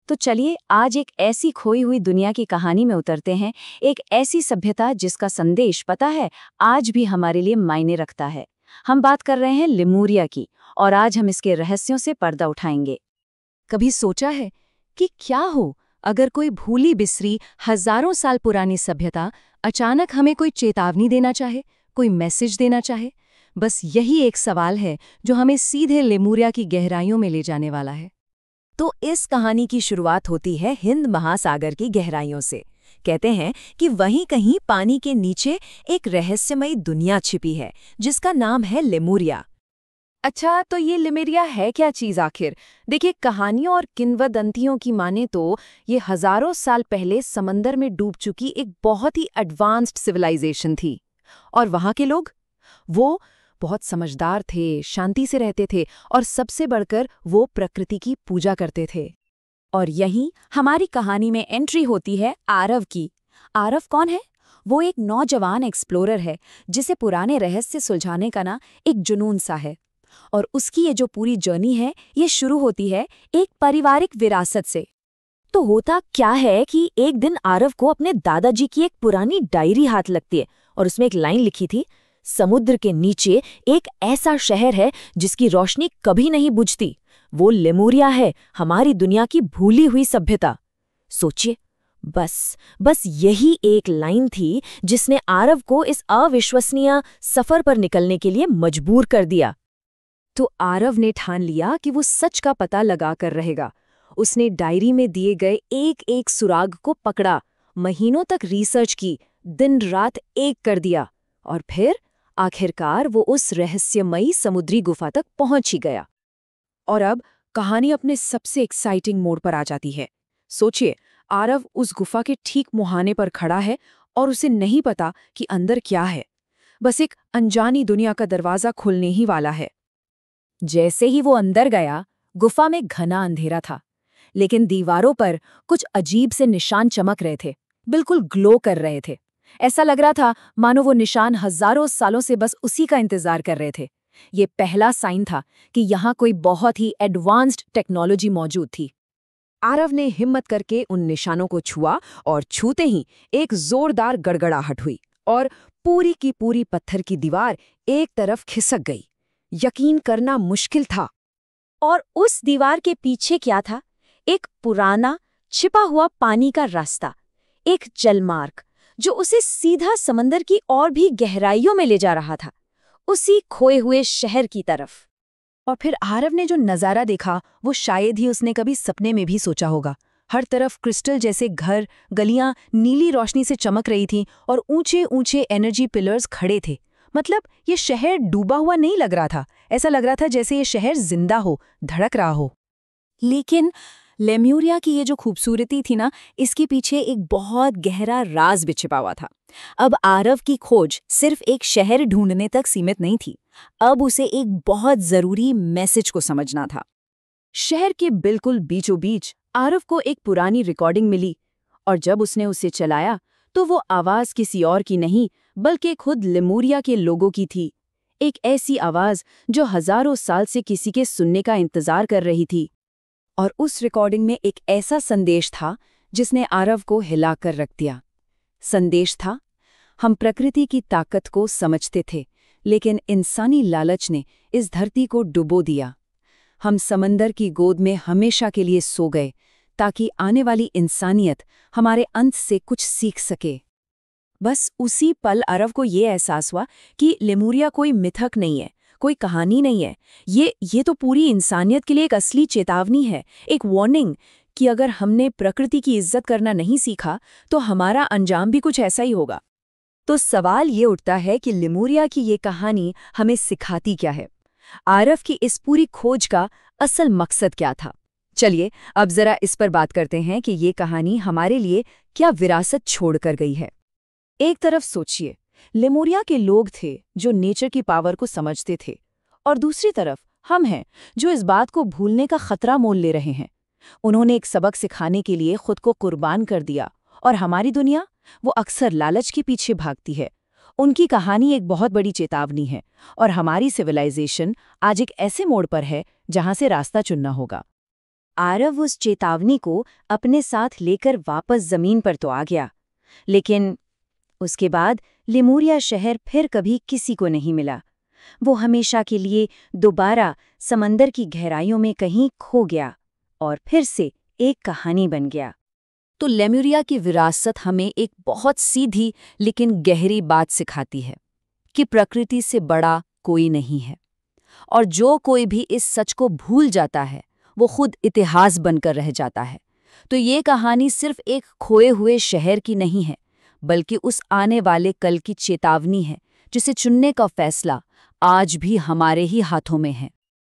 तो चलिए आज एक ऐसी खोई हुई दुनिया की कहानी में उतरते हैं, एक ऐसी सभ्यता जिसका संदेश पता है आज भी हमारे लिए मायने रखता है। हम बात कर रहे हैं लेमुरिया की और आज हम इसके रहस्यों से पर्दा उठाएंगे। कभी सोचा है कि क्या हो अगर कोई भूली बिसरी हजारों साल पुरानी सभ्यता अचानक हमें कोई चेतावनी देना चाहे, कोई मैसेज देना चाहे? बस यही एक सवाल है जो हमें सीधे लेमुरिया की गहराइयों में ले जाने वाला है। तो इस कहानी की शुरुआत होती है हिंद महासागर की गहराइयों से। कहते हैं कि वहीं कहीं पानी के नीचे एक रहस्यमयी दुनिया छिपी है जिसका नाम है लेमुरिया। अच्छा, तो ये लेमुरिया है क्या चीज़ आखिर? देखिए, कहानियों और किंवदंतियों की माने तो ये हजारों साल पहले समंदर में डूब चुकी एक बहुत ही एडवांस्ड सिविलाइजेशन थी। और वहाँ के लोग, वो बहुत समझदार थे, शांति से रहते थे और सबसे बढ़कर वो प्रकृति की पूजा करते थे। और यहीं हमारी कहानी में एंट्री होती है आरव की। आरव कौन है? वो एक नौजवान एक्सप्लोरर है जिसे पुराने रहस्य सुलझाने का एक जुनून सा है। और उसकी ये जो पूरी जर्नी है ये शुरू होती है एक पारिवारिक विरासत से। तो होता क्या है कि एक दिन आरव को अपने दादाजी की एक पुरानी डायरी हाथ लगती है और उसमें एक लाइन लिखी थी, समुद्र के नीचे एक ऐसा शहर है जिसकी रोशनी कभी नहीं बुझती। वो लेमुरिया है, हमारी दुनिया की भूली हुई सभ्यता। सोचिए, बस यही एक लाइन थी जिसने आरव को इस अविश्वसनीय सफर पर निकलने के लिए मजबूर कर दिया। तो आरव ने ठान लिया कि वो सच का पता लगाकर रहेगा। उसने डायरी में दिए गए एक एक सुराग को पकड़ा, महीनों तक रिसर्च की, दिन रात एक कर दिया और फिर आखिरकार वो उस रहस्यमयी समुद्री गुफा तक पहुंच ही गया। और अब कहानी अपने सबसे एक्साइटिंग मोड़ पर आ जाती है। सोचिए, आरव उस गुफा के ठीक मुहाने पर खड़ा है और उसे नहीं पता कि अंदर क्या है। बस एक अनजानी दुनिया का दरवाजा खुलने ही वाला है। जैसे ही वो अंदर गया, गुफा में घना अंधेरा था, लेकिन दीवारों पर कुछ अजीब से निशान चमक रहे थे, बिल्कुल ग्लो कर रहे थे। ऐसा लग रहा था मानो वो निशान हजारों सालों से बस उसी का इंतजार कर रहे थे। ये पहला साइन था कि यहाँ कोई बहुत ही एडवांस्ड टेक्नोलॉजी मौजूद थी। आरव ने हिम्मत करके उन निशानों को छुआ और छूते ही एक जोरदार गड़गड़ाहट हुई और पूरी की पूरी पत्थर की दीवार एक तरफ खिसक गई। यकीन करना मुश्किल था। और उस दीवार के पीछे क्या था? एक पुराना छिपा हुआ पानी का रास्ता, एक जलमार्ग जो उसे सीधा समंदर की और भी गहराइयों में ले जा रहा था, उसी खोए हुए शहर की तरफ। और फिर आरव ने जो नज़ारा देखा वो शायद ही उसने कभी सपने में भी सोचा होगा। हर तरफ क्रिस्टल जैसे घर, गलियां नीली रोशनी से चमक रही थीं और ऊंचे ऊंचे एनर्जी पिलर्स खड़े थे। मतलब ये शहर डूबा हुआ नहीं लग रहा था, ऐसा लग रहा था जैसे ये शहर जिंदा हो, धड़क रहा हो। लेकिन लेमुरिया की ये जो खूबसूरती थी ना, इसके पीछे एक बहुत गहरा राज भी छिपा हुआ था। अब आरव की खोज सिर्फ एक शहर ढूंढने तक सीमित नहीं थी, अब उसे एक बहुत जरूरी मैसेज को समझना था। शहर के बिल्कुल बीचों बीच आरव को एक पुरानी रिकॉर्डिंग मिली और जब उसने उसे चलाया तो वो आवाज किसी और की नहीं बल्कि खुद लेमुरिया के लोगों की थी। एक ऐसी आवाज जो हजारों साल से किसी के सुनने का इंतजार कर रही थी। और उस रिकॉर्डिंग में एक ऐसा संदेश था जिसने आरव को हिलाकर रख दिया। संदेश था, हम प्रकृति की ताकत को समझते थे, लेकिन इंसानी लालच ने इस धरती को डुबो दिया। हम समंदर की गोद में हमेशा के लिए सो गए ताकि आने वाली इंसानियत हमारे अंत से कुछ सीख सके। बस उसी पल आरव को ये एहसास हुआ कि लेमुरिया कोई मिथक नहीं है, कोई कहानी नहीं है। ये तो पूरी इंसानियत के लिए एक असली चेतावनी है, एक वार्निंग कि अगर हमने प्रकृति की इज्जत करना नहीं सीखा तो हमारा अंजाम भी कुछ ऐसा ही होगा। तो सवाल ये उठता है कि लेमुरिया की ये कहानी हमें सिखाती क्या है? आरव की इस पूरी खोज का असल मकसद क्या था? चलिए अब जरा इस पर बात करते हैं कि ये कहानी हमारे लिए क्या विरासत छोड़ कर गई है। एक तरफ सोचिए, लेमुरिया के लोग थे जो नेचर की पावर को समझते थे, और दूसरी तरफ हम हैं जो इस बात को भूलने का खतरा मोल ले रहे हैं। उन्होंने एक सबक सिखाने के लिए खुद को कुर्बान कर दिया, और हमारी दुनिया, वो अक्सर लालच के पीछे भागती है। उनकी कहानी एक बहुत बड़ी चेतावनी है, और हमारी सिविलाइजेशन आज एक ऐसे मोड़ पर है जहां से रास्ता चुनना होगा। आरव उस चेतावनी को अपने साथ लेकर वापस जमीन पर तो आ गया, लेकिन उसके बाद लेमुरिया शहर फिर कभी किसी को नहीं मिला। वो हमेशा के लिए दोबारा समंदर की गहराइयों में कहीं खो गया और फिर से एक कहानी बन गया। तो लेमुरिया की विरासत हमें एक बहुत सीधी लेकिन गहरी बात सिखाती है कि प्रकृति से बड़ा कोई नहीं है, और जो कोई भी इस सच को भूल जाता है वो खुद इतिहास बनकर रह जाता है। तो ये कहानी सिर्फ एक खोए हुए शहर की नहीं है, बल्कि उस आने वाले कल की चेतावनी है जिसे चुनने का फैसला आज भी हमारे ही हाथों में है।